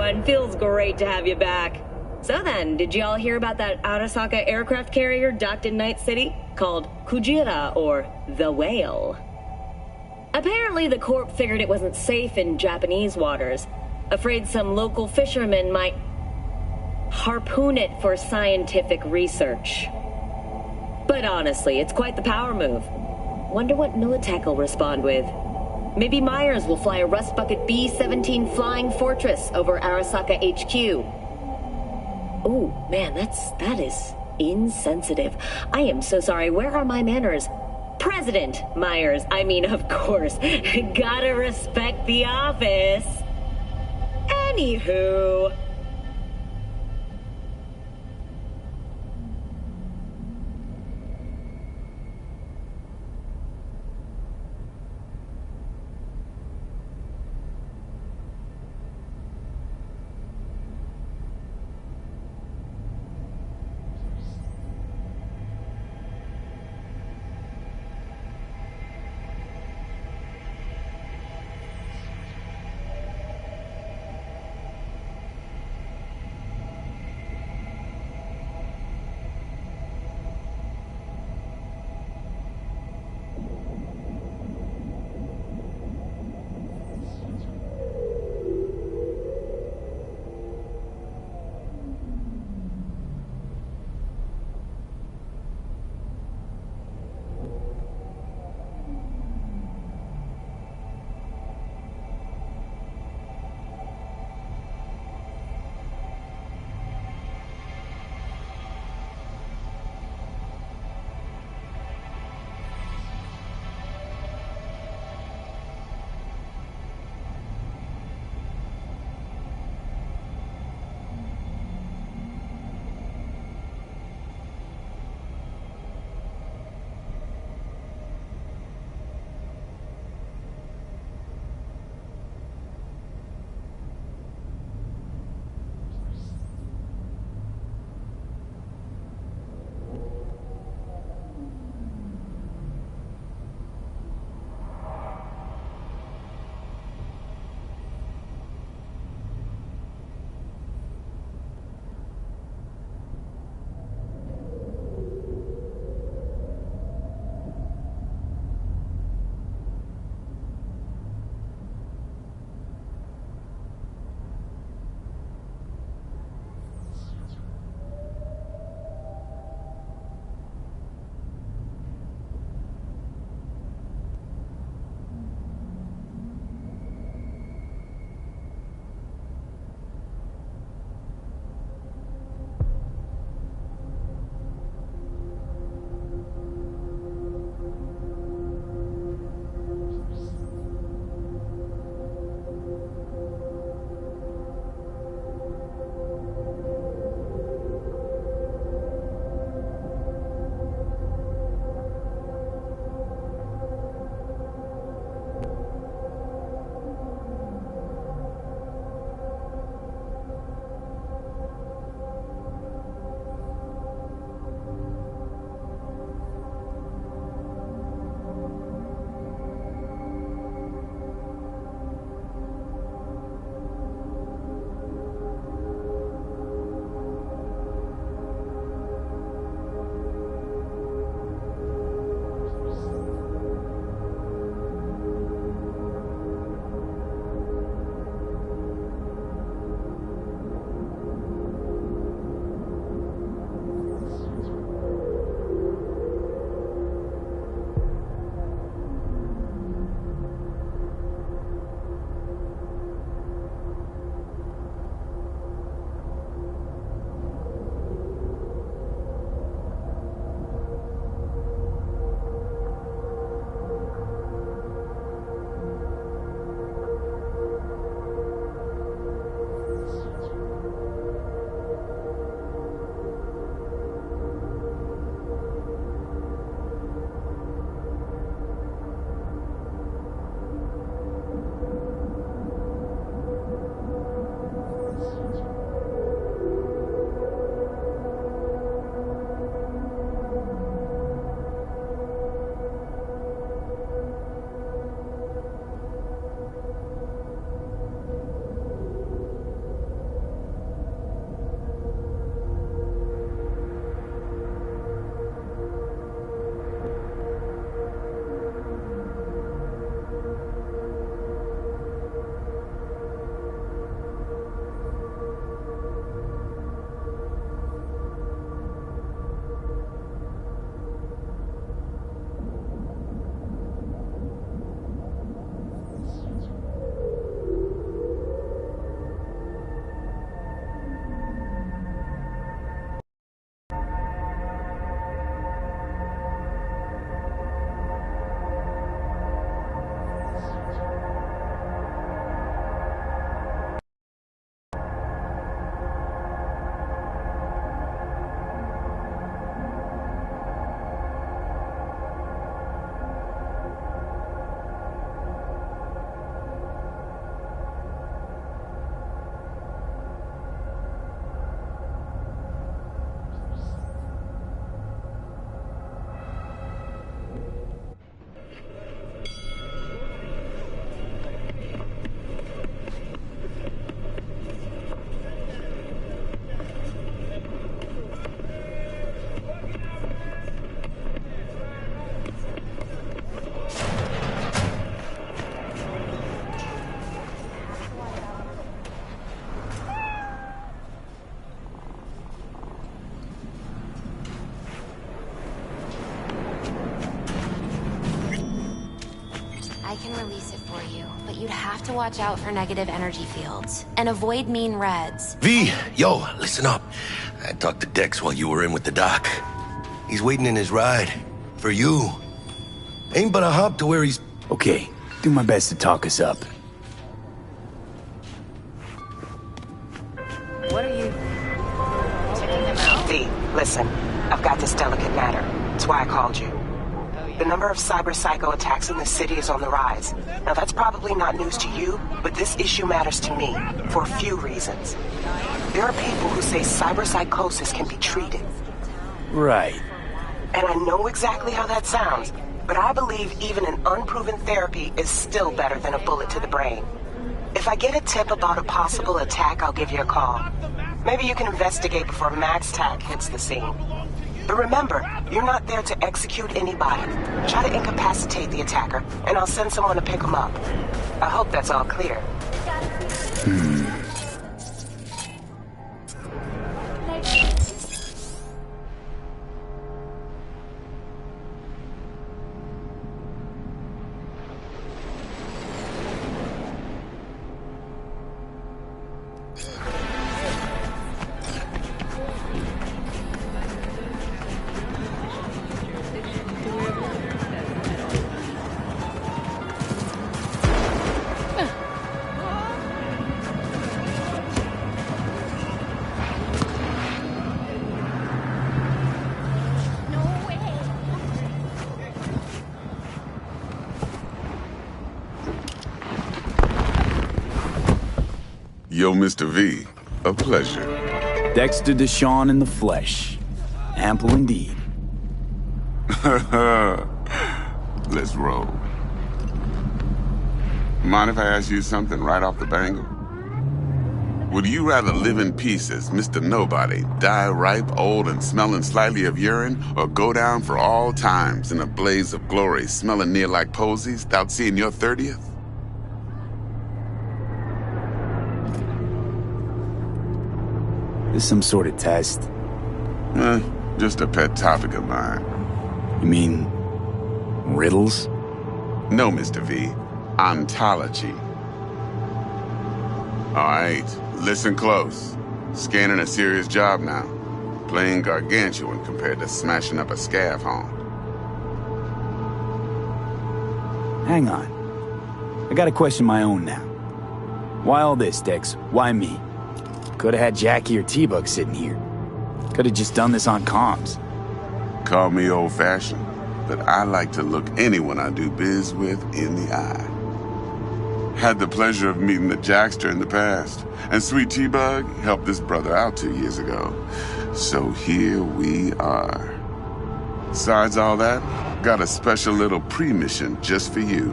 everyone. Feels great to have you back. So then, did you all hear about that Arasaka aircraft carrier docked in Night City? Called Kujira, or the Whale. Apparently, the Corp figured it wasn't safe in Japanese waters. Afraid some local fishermen might harpoon it for scientific research. But honestly, it's quite the power move. Wonder what Militech will respond with. Maybe Myers will fly a Rust Bucket B-17 Flying Fortress over Arasaka HQ. Oh, man, that is insensitive. I am so sorry. Where are my manners? President Myers. I mean, of course. Gotta respect the office. Anywho... to watch out for negative energy fields and avoid mean reds. V, yo, listen up. I talked to Dex while you were in with the doc. He's waiting in his ride. For you. Ain't but a hop to where he's... Okay, do my best to talk us up. What are you... checking him out? V, listen. I've got this delicate matter. That's why I called you. The number of cyber psycho attacks in the city is on the rise. Now that's probably not news to you, but this issue matters to me for a few reasons. There are people who say cyber psychosis can be treated. Right. And I know exactly how that sounds, but I believe even an unproven therapy is still better than a bullet to the brain. If I get a tip about a possible attack, I'll give you a call. Maybe you can investigate before Max Tack hits the scene. But remember, you're not there to execute anybody. Try to incapacitate the attacker, and I'll send someone to pick him up. I hope that's all clear. Yo, Mr. V, a pleasure. Dexter Deshawn in the flesh. Ample indeed. Let's roll. Mind if I ask you something right off the bangle? Would you rather live in peace as Mr. Nobody, die ripe, old, and smelling slightly of urine, or go down for all times in a blaze of glory, smelling near like posies, without seeing your 30th? This some sort of test? Just a pet topic of mine. You mean... riddles? No, Mr. V. Ontology. Alright, listen close. Scanning a serious job now. Playing gargantuan compared to smashing up a scav home. Hang on. I gotta question my own now. Why all this, Dex? Why me? Could've had Jackie or T-Bug sitting here. Could've just done this on comms. Call me old-fashioned, but I like to look anyone I do biz with in the eye. Had the pleasure of meeting the Jackster in the past, and Sweet T-Bug helped this brother out 2 years ago. So here we are. Besides all that, got a special little pre-mission just for you.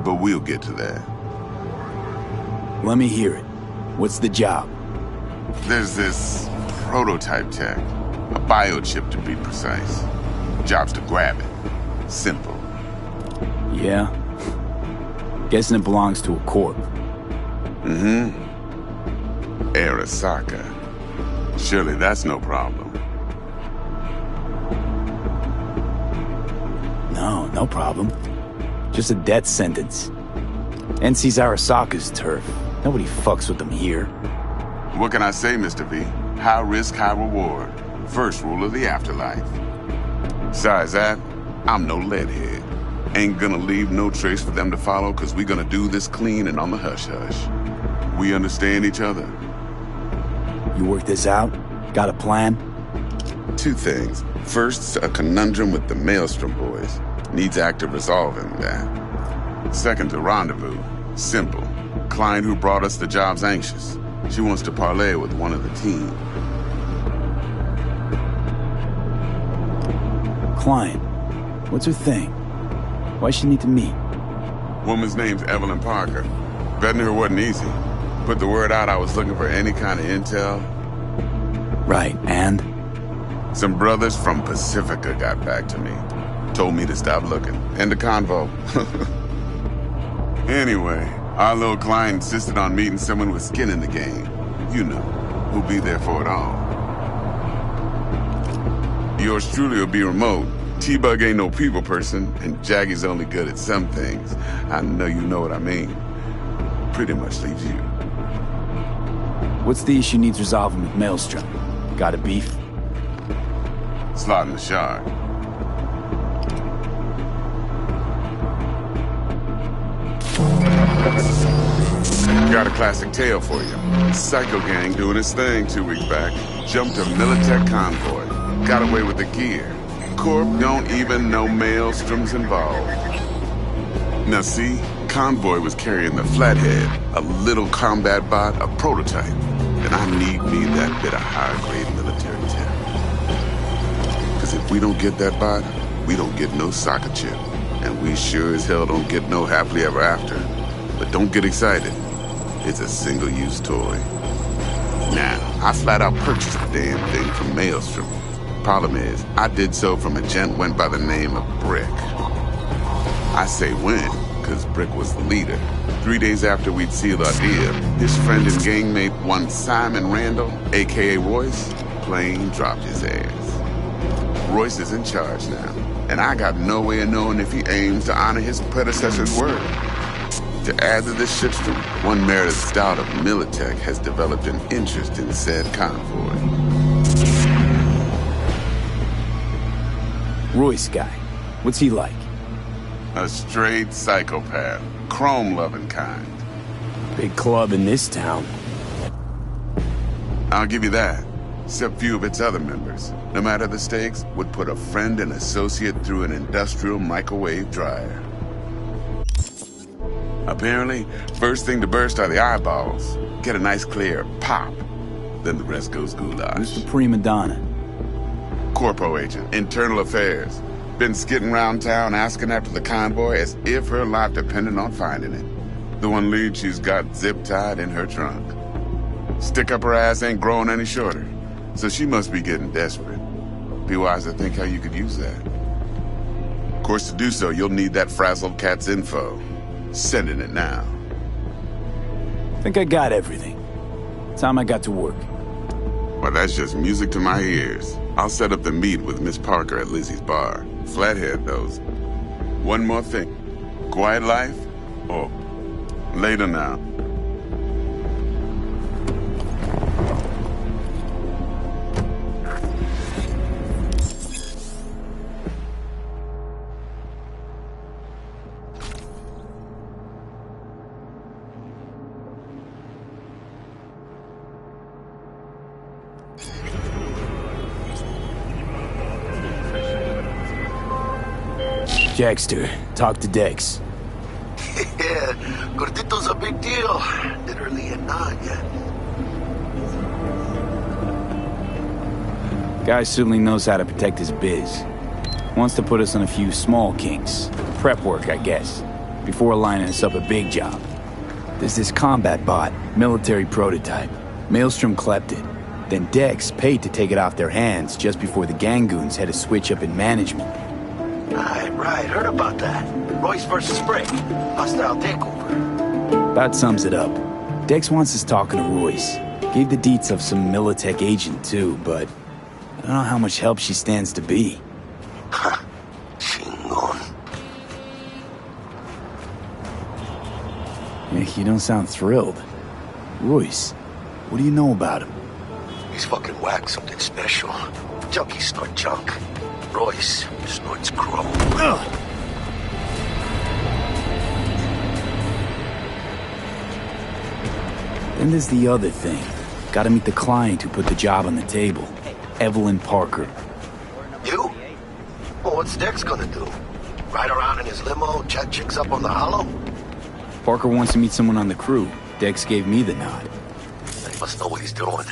But we'll get to that. Let me hear it. What's the job? There's this prototype tech, a biochip to be precise. Job's to grab it. Simple. Yeah? Guessing it belongs to a corp. Mm-hmm. Arasaka. Surely that's no problem. No problem. Just a death sentence. NC's Arasaka's turf. Nobody fucks with them here. What can I say, Mr. V? High risk, high reward. First rule of the afterlife. Besides that, I'm no leadhead. Ain't gonna leave no trace for them to follow, cause we gonna do this clean and on the hush-hush. We understand each other. You work this out? Got a plan? Two things. First, a conundrum with the Maelstrom boys. Needs active resolving that. Second, a rendezvous. Simple. Client who brought us the job's anxious. She wants to parlay with one of the team. Client. What's her thing? Why she need to meet? Woman's name's Evelyn Parker. Betting her wasn't easy. Put the word out I was looking for any kind of intel. Right, and? Some brothers from Pacifica got back to me. Told me to stop looking. End of convo. Anyway, our little client insisted on meeting someone with skin in the game. You know, who'll be there for it all. Yours truly will be remote. T-Bug ain't no people person, and Jaggy's only good at some things. I know you know what I mean. pretty much leaves you. What's the issue needs resolving with Maelstrom? Got a beef? Slotting the shard. Got a classic tale for you. Psycho gang doing its thing 2 weeks back. Jumped a Militech convoy. Got away with the gear. Corp don't even know Maelstrom's involved. Now see, convoy was carrying the Flathead, a little combat bot, a prototype. And I need me that bit of high-grade military tech. Because if we don't get that bot, we don't get no soccer chip. And we sure as hell don't get no happily ever after. But don't get excited. It's a single-use toy. Now, I flat out purchased the damn thing from Maelstrom. Problem is, I did so from a gent went by the name of Brick. I say when, because Brick was the leader. 3 days after we'd sealed our deal, his friend and gangmate, one Simon Randall, a.k.a. Royce, plain dropped his ass. Royce is in charge now, and I got no way of knowing if he aims to honor his predecessor's word. To add to this shitstorm, one Meredith Stout of Militech has developed an interest in said convoy. Royce guy. What's he like? A straight psychopath. Chrome-loving kind. Big club in this town. I'll give you that. Except few of its other members, no matter the stakes, would put a friend and associate through an industrial microwave dryer. Apparently, first thing to burst are the eyeballs. Get a nice clear pop. Then the rest goes goulash. Who's the prima donna? Corpo agent, internal affairs. Been skidding around town asking after the convoy as if her life depended on finding it. The one lead she's got zip-tied in her trunk. Stick up her ass ain't growing any shorter, so she must be getting desperate. Be wise to think how you could use that. Of course, to do so, you'll need that frazzled cat's info. Sending it now. Think I got everything. Time I got to work. Well, that's just music to my ears. I'll set up the meet with Miss Parker at Lizzie's bar. Flathead knows. One more thing. Quiet life? Or later now? Jackster, talk to Dex. Yeah, Gordito's a big deal. Literally and not yet. Guy certainly knows how to protect his biz. Wants to put us on a few small kinks. Prep work, I guess. Before lining us up a big job. There's this combat bot, military prototype. Maelstrom clept it. Then Dex paid to take it off their hands just before the Gangoons had a switch up in management. Right, heard about that. Royce versus Brick. Hostile takeover. About sums it up. Dex wants us talking to Royce. Gave the deets of some Militech agent too, but I don't know how much help she stands to be. Ha. Chingon. You don't sound thrilled. Royce, what do you know about him? He's fucking whack, something special. Junkies snort junk. Royce snorts crow. Ugh. Then there's the other thing. Gotta meet the client who put the job on the table. Evelyn Parker. You? Well, what's Dex gonna do? Ride around in his limo, chat chicks up on the hollow? Parker wants to meet someone on the crew. Dex gave me the nod. He must know what he's doing.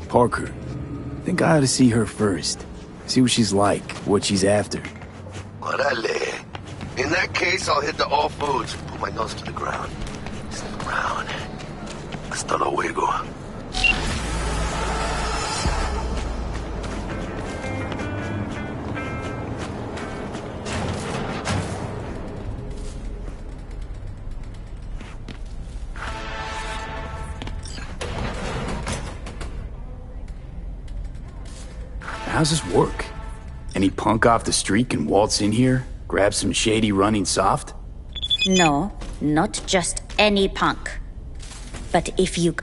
Parker. Think I ought to see her first. See what she's like, what she's after. Orale. In that case, I'll hit the all foods. Put my nose to the ground. Sniff around. Hasta luego. how's this work? Any punk off the street can waltz in here, grab some shady running soft? No, not just any punk. But if you...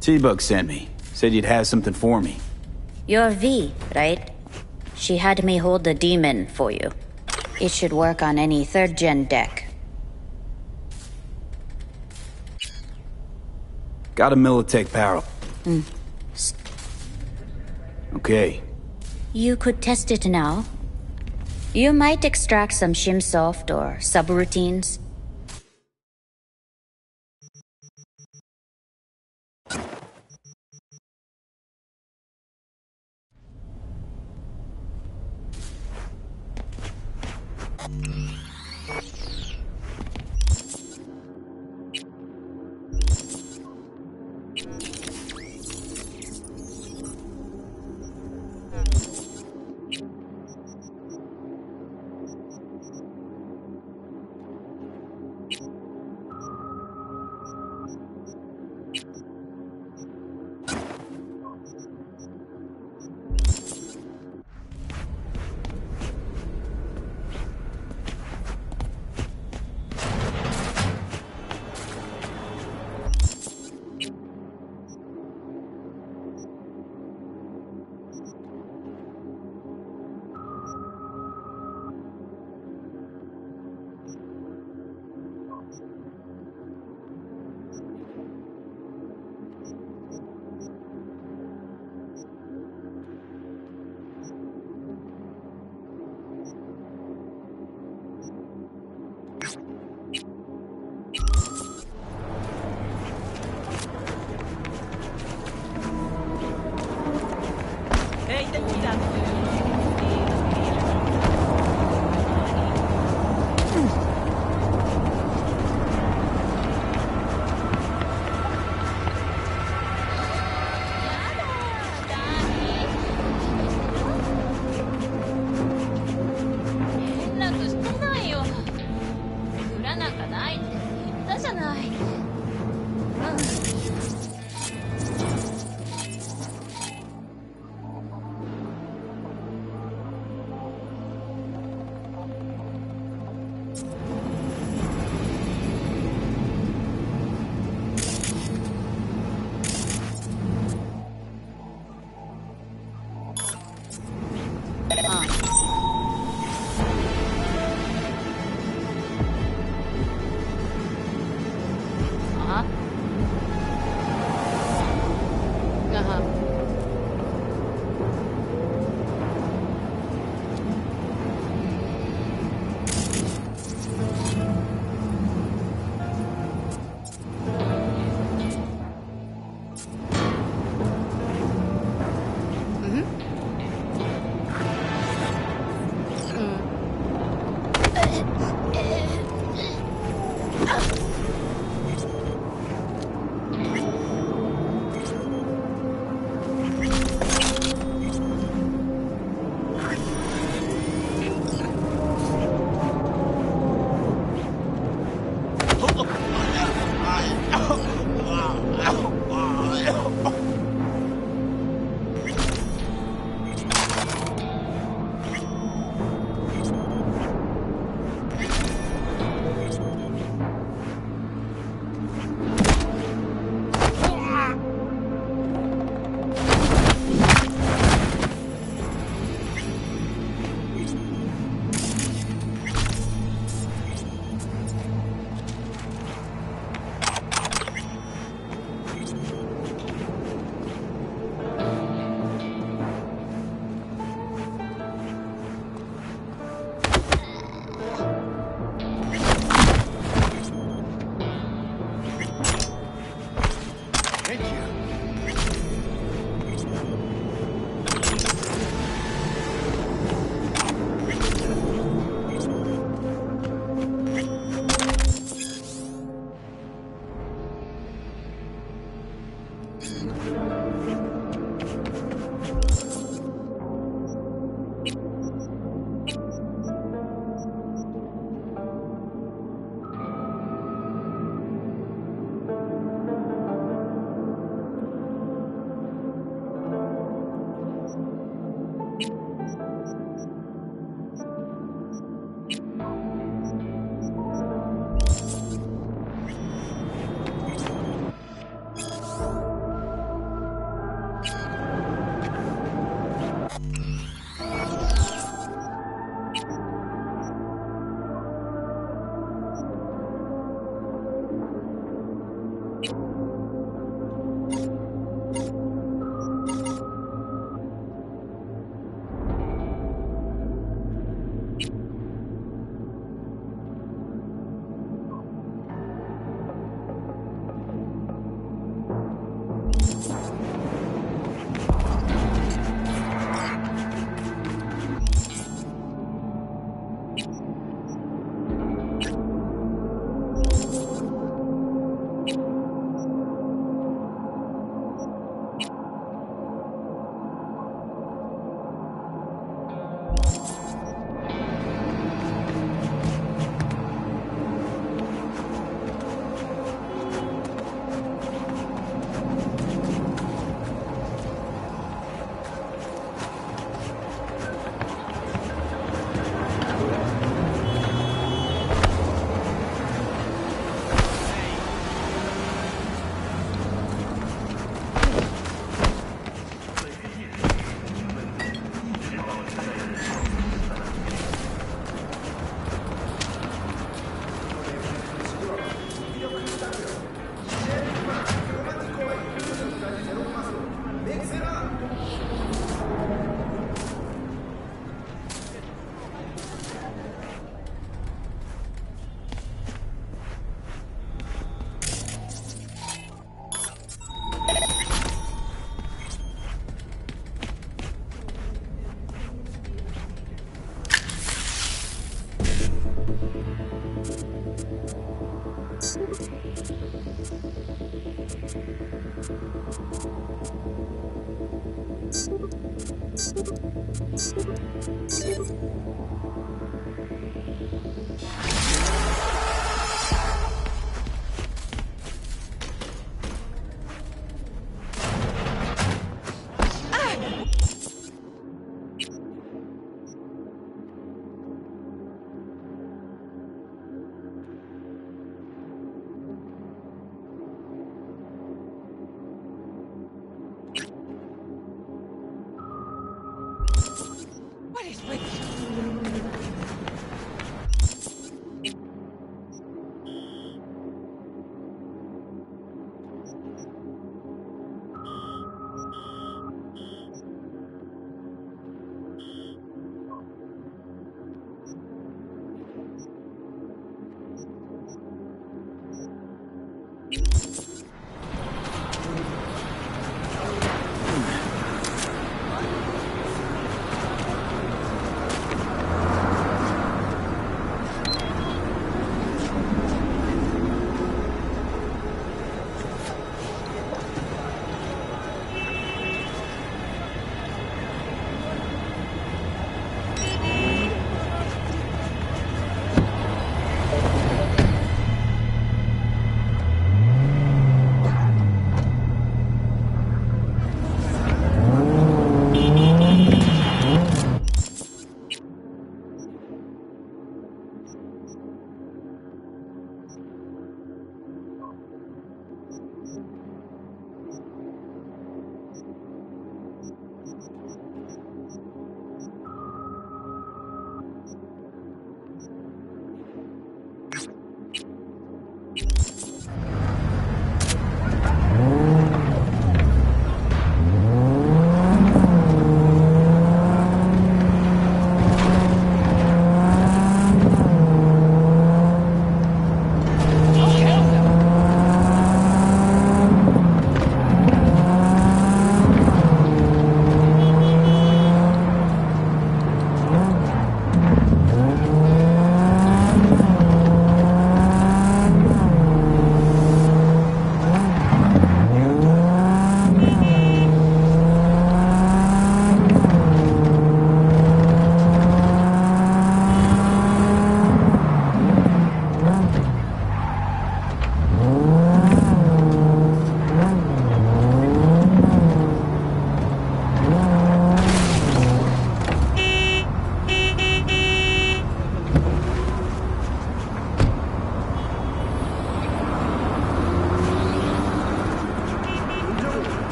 T-Bug sent me. Said you'd have something for me. You're V, right? She had me hold the demon for you. It should work on any 3rd-gen deck. Got a Militech barrel. Okay. You could test it now. You might extract some shimsoft or subroutines.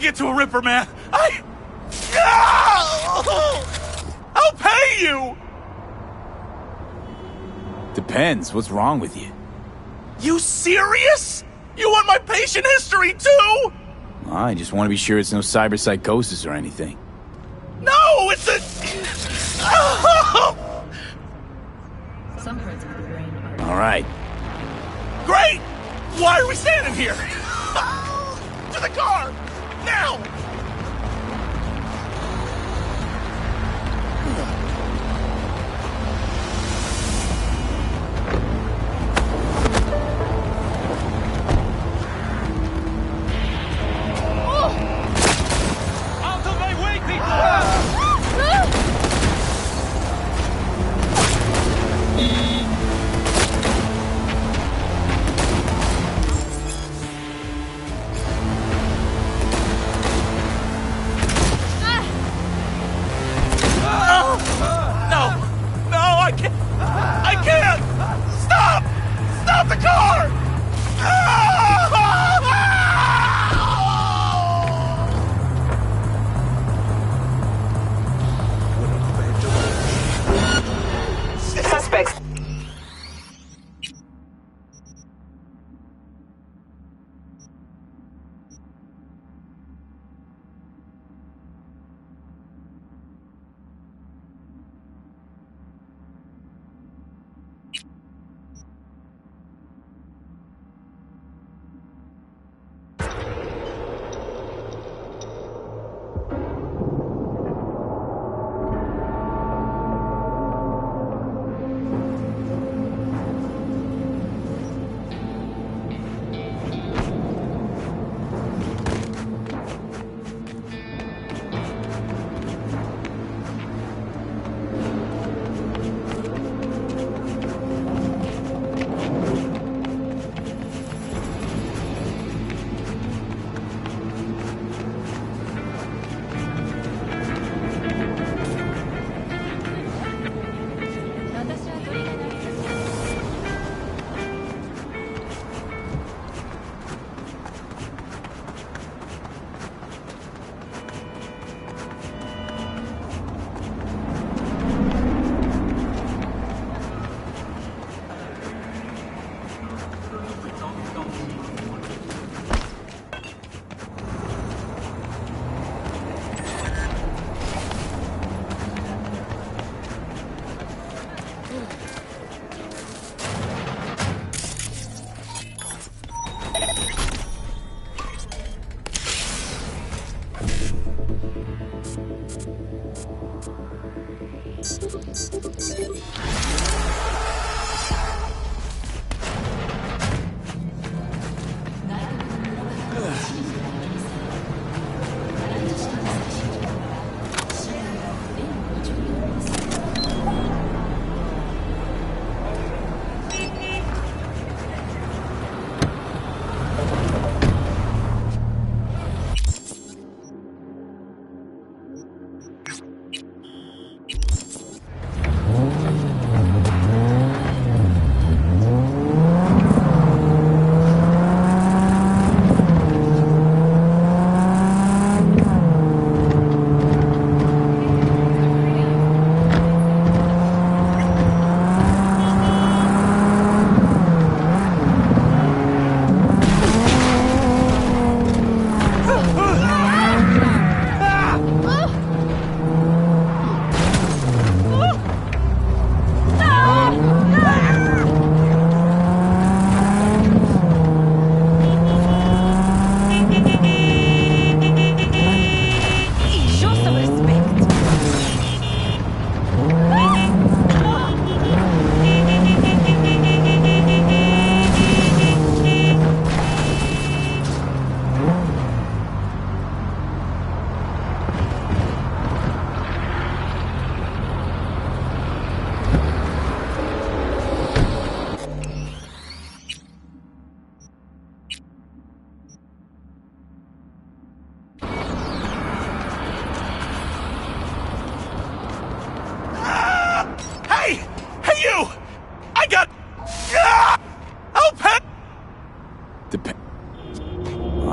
get to a Ripper, man. I'll pay you! Depends. What's wrong with you? You serious? You want my patient history, too? I just want to be sure it's no cyberpsychosis or anything. No, it's a... Some parts of the brain are... All right. Great! Why are we standing here?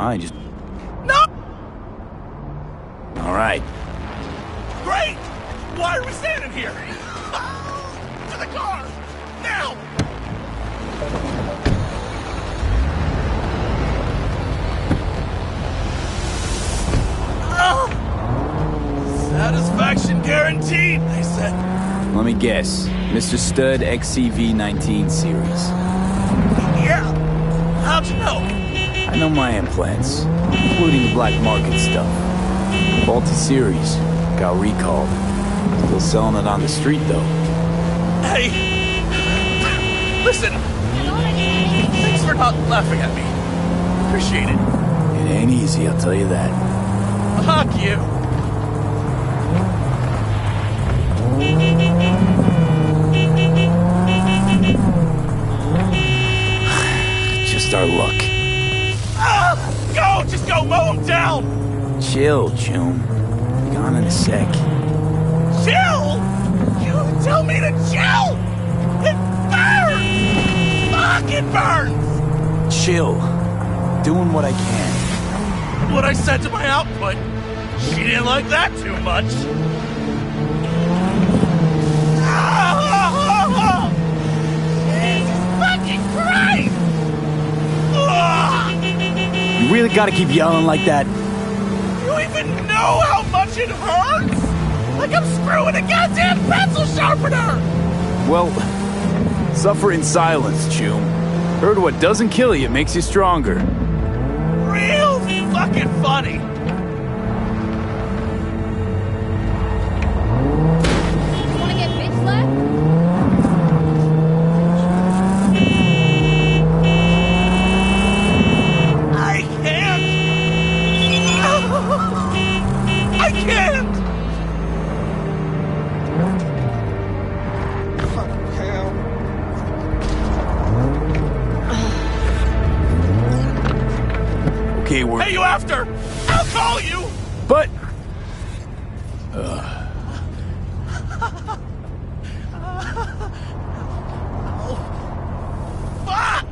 I just... No! All right. Great! Why are we standing here? To the car! Now! Satisfaction guaranteed, they said. Let me guess. Mr. Stud XCV-19 series. Yeah. How'd you know? I know my implants, including the black market stuff. Faulty series. Got recalled. Still selling it on the street, though. Hey! Listen! Thanks for not laughing at me. Appreciate it. It ain't easy, I'll tell you that. Fuck you. Just our luck. Go! Just go mow him down! Chill, June. Be gone in a sec. Chill? You tell me to chill? It burns! Fuck, it burns! Chill. Doing what I can. What I said to my output. She didn't like that too much. Jesus fucking Christ! You really gotta keep yelling like that? You even know how much it hurts? Like I'm screwing a goddamn pencil sharpener! Well, suffer in silence, June. Heard what doesn't kill you makes you stronger. Real fucking funny. Wanna get bitch slapped? I can't. I can't. Okay, we're... Hey, you after? I'll call you. But... Fuck!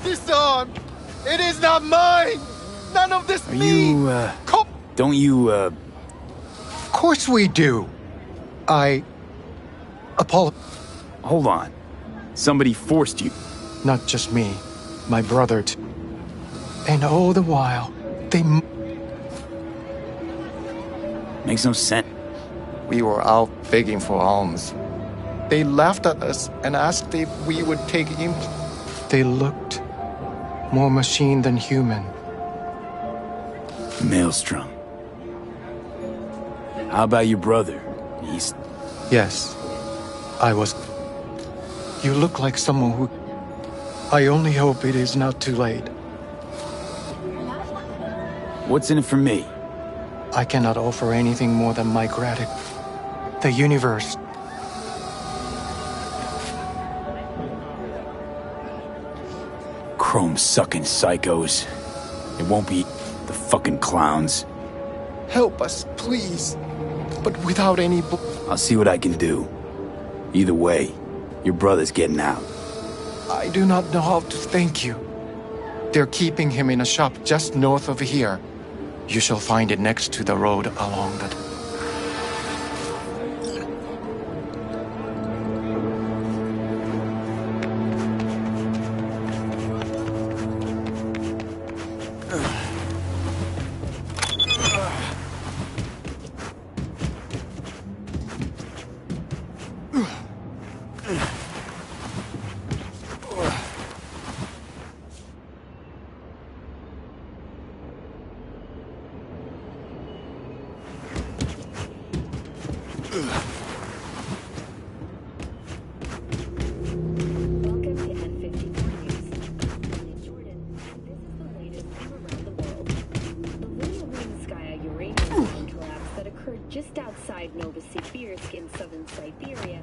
This arm, it is not mine. None of this me. Don't you, Of course we do. I apologize. Hold on. Somebody forced you. Not just me, my brother too. And all the while, they... Makes no sense. We were out begging for alms. They laughed at us and asked if we would take They looked more machine than human. Maelstrom. How about your brother? He's... Yes, I was... You look like someone who... I only hope it is not too late. What's in it for me? I cannot offer anything more than my gratitude. The universe. Chrome-sucking psychos. It won't be the fucking clowns. Help us, please. But without any... I'll see what I can do. Either way, your brother's getting out. I do not know how to thank you. They're keeping him in a shop just north of here. You shall find it next to the road along the... Just outside Novosibirsk in southern Siberia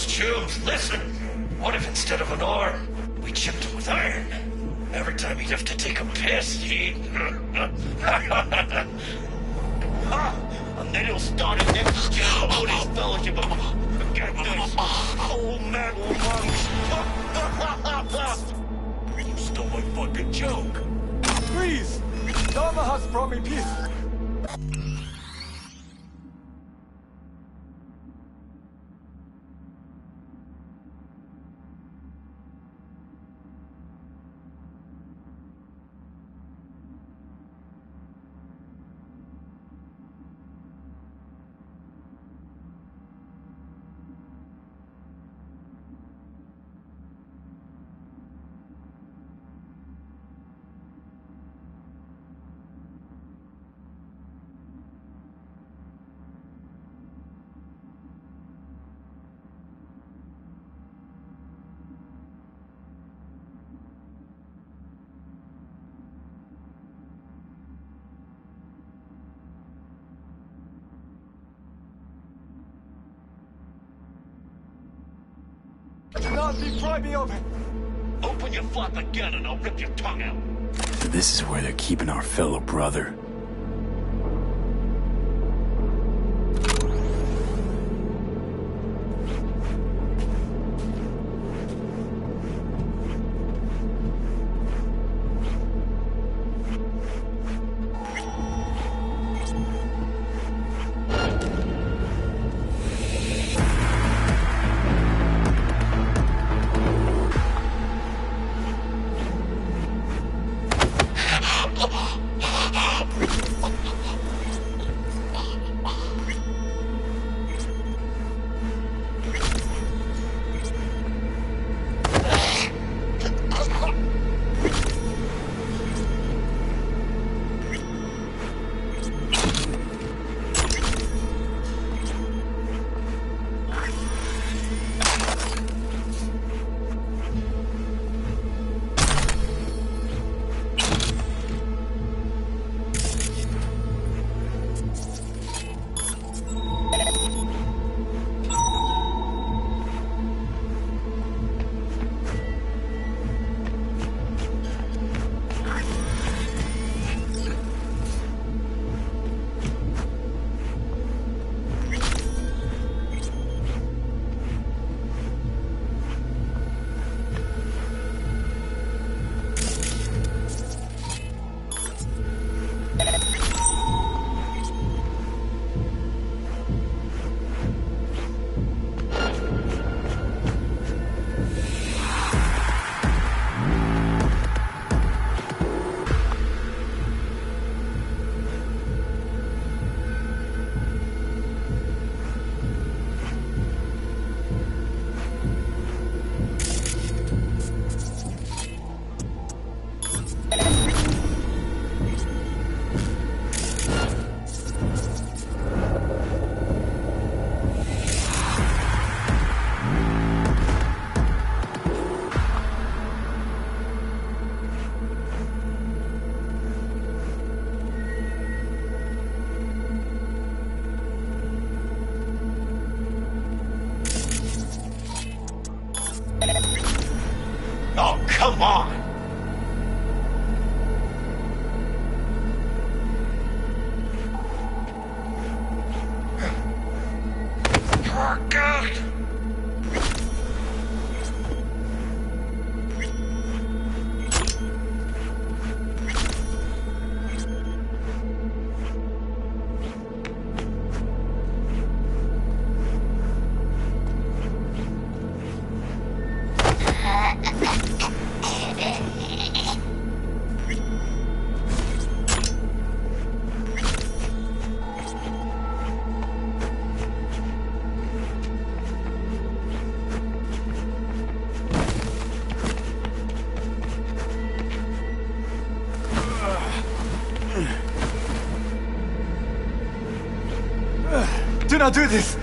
Chums, listen! What if instead of an arm, we chipped him with iron? Every time he'd have to take a piss, he'd... And then he'll start a next gen Buddhist fellowship of... Forget this! Old man monks! You stole my fucking joke! Please! Dharma has brought me peace! Pry me open! Open your flap again and I'll rip your tongue out! So this is where they're keeping our fellow brother. not do this!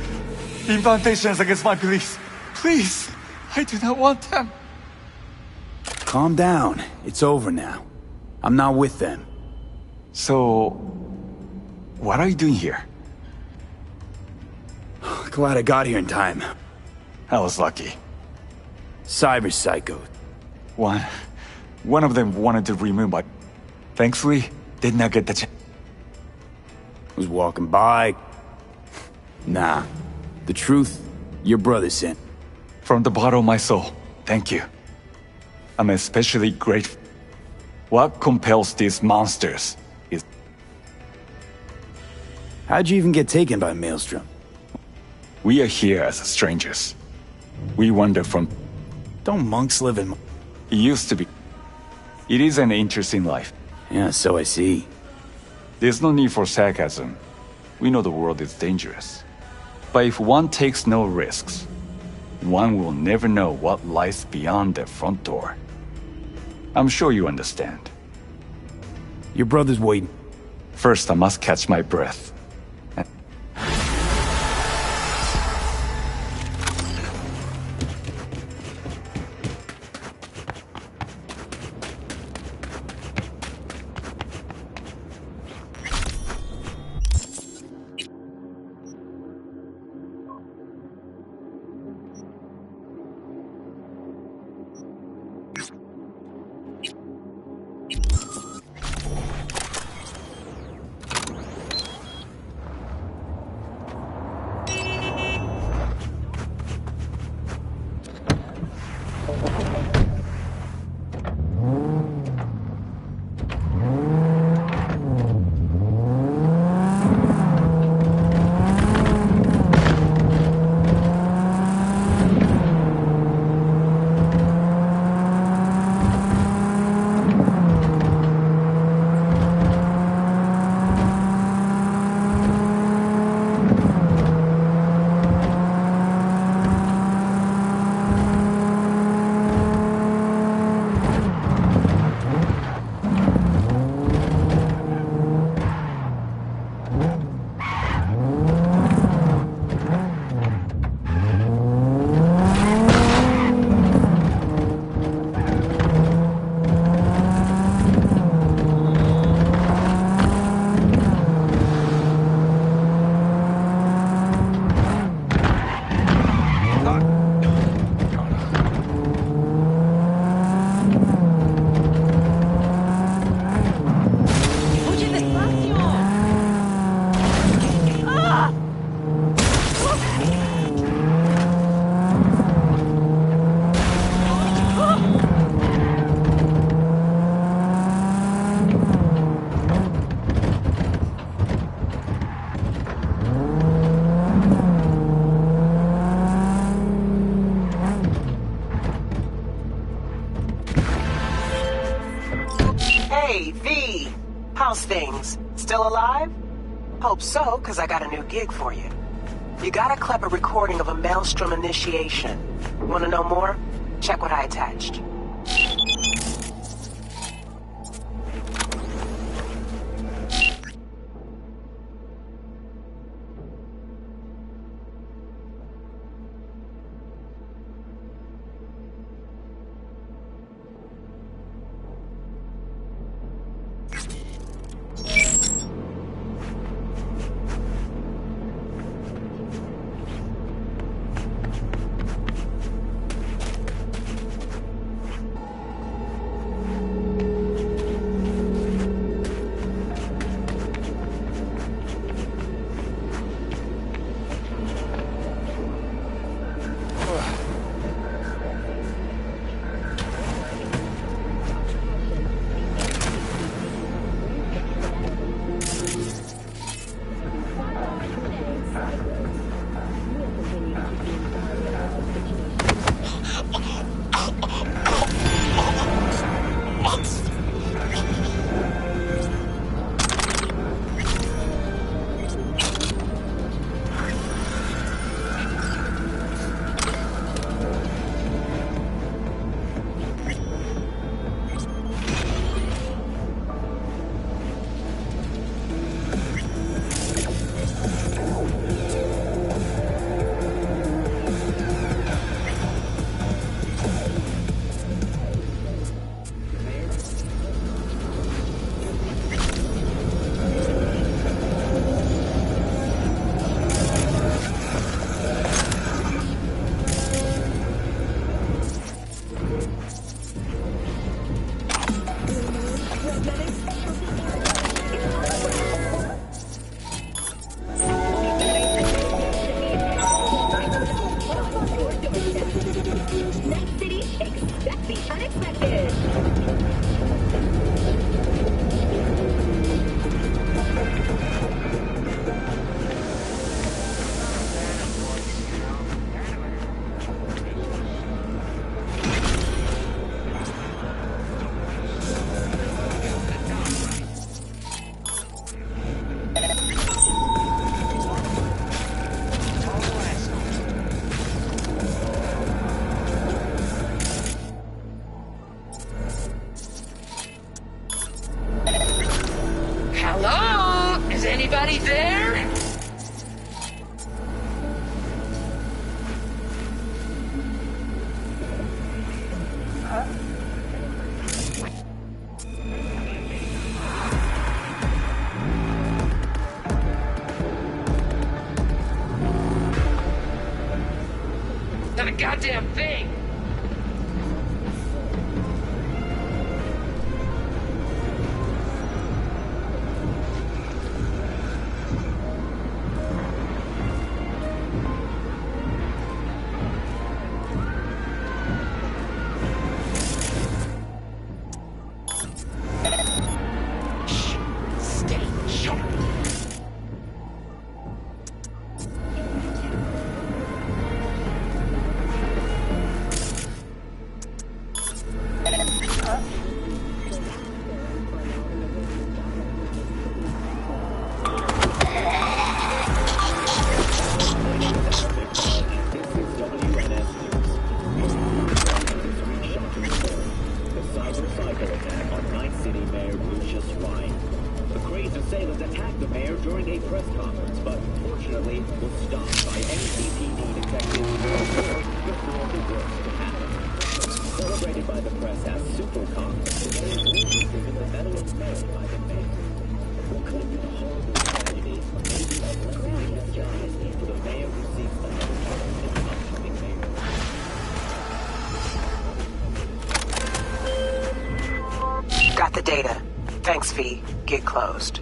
Incantations against my beliefs. Please, I do not want them. Calm down. It's over now. I'm not with them. So, what are you doing here? Glad I got here in time. I was lucky. Cyber psycho. One of them wanted to remove my... Thankfully, did not get the chance. Was walking by. Nah. The truth, your brother sent. From the bottom of my soul, thank you. I'm especially grateful. What compels these monsters is... How'd you even get taken by Maelstrom? We are here as strangers. We wander from... Don't monks live in... It used to be. It is an interesting life. Yeah, so I see. There's no need for sarcasm. We know the world is dangerous. But if one takes no risks, one will never know what lies beyond their front door. I'm sure you understand. Your brother's waiting. First, I must catch my breath. Hey, V! How's things? Still alive? Hope so, because I got a new gig for you. You got a clever recording of a Maelstrom initiation. Want to know more? Check what I attached. Anybody there? Not a goddamn thing! Got the data. Thanks, V. Get closed.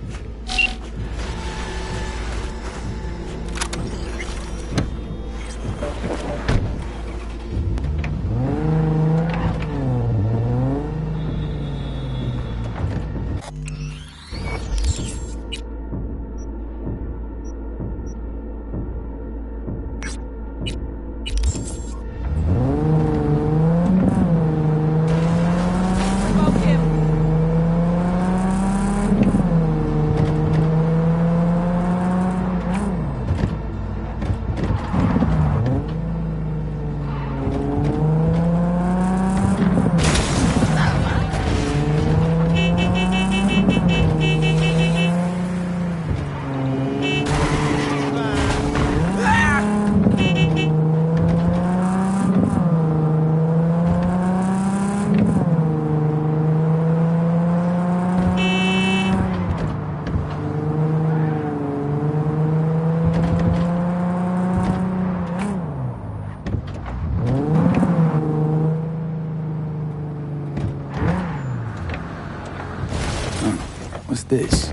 What's this?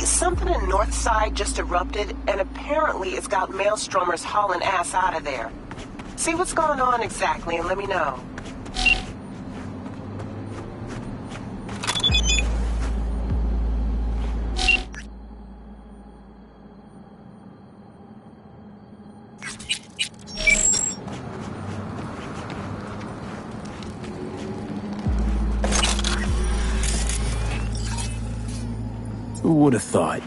Something in Northside just erupted, and apparently it's got maelstromers hauling ass out of there. See what's going on exactly and let me know. Who would have thought?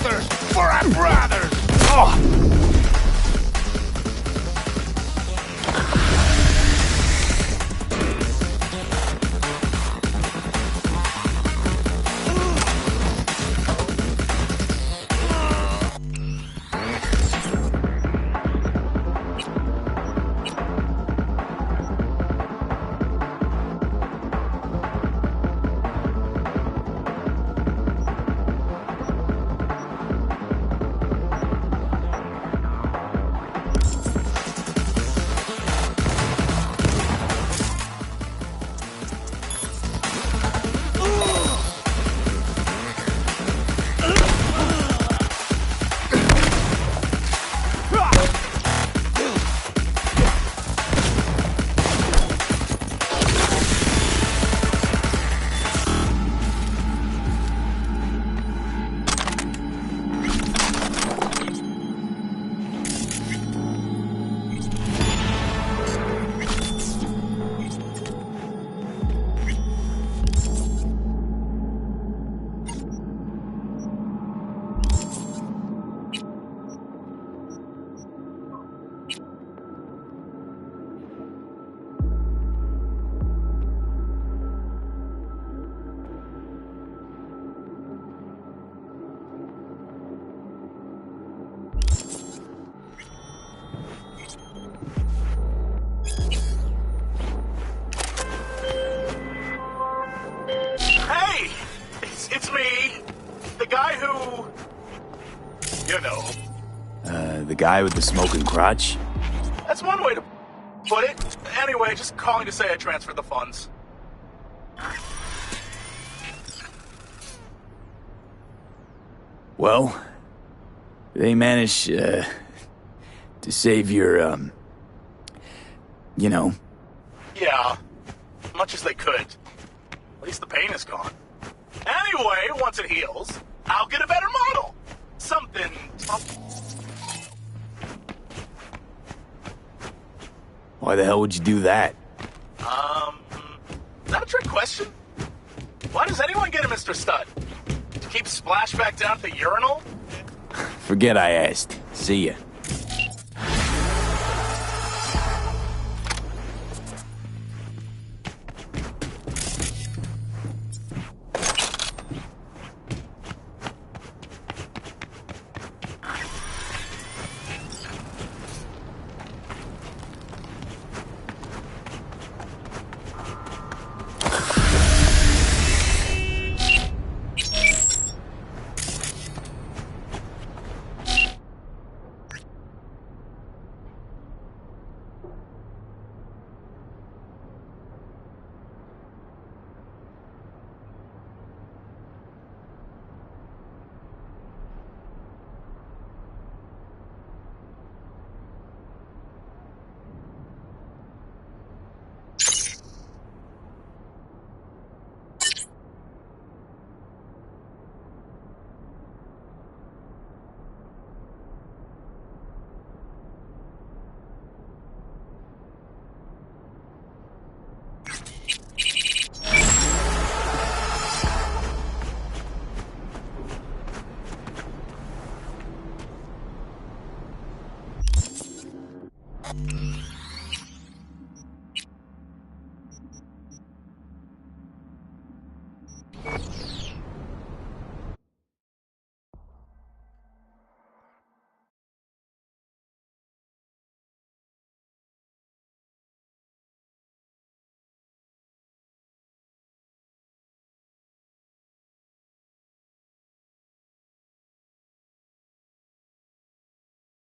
sisters, for our brothers! Oh! It's me. The guy who... You know. The guy with the smoking crotch? That's one way to put it. Anyway, just calling to say I transferred the funds. Well, they managed, to save your, you know. Yeah, much as they could. At least the pain is gone. Anyway, once it heals, I'll get a better model. Something... Why the hell would you do that? Is that a trick question? Why does anyone get a Mr. Stud? To keep Splashback down at the urinal? Forget I asked. See ya.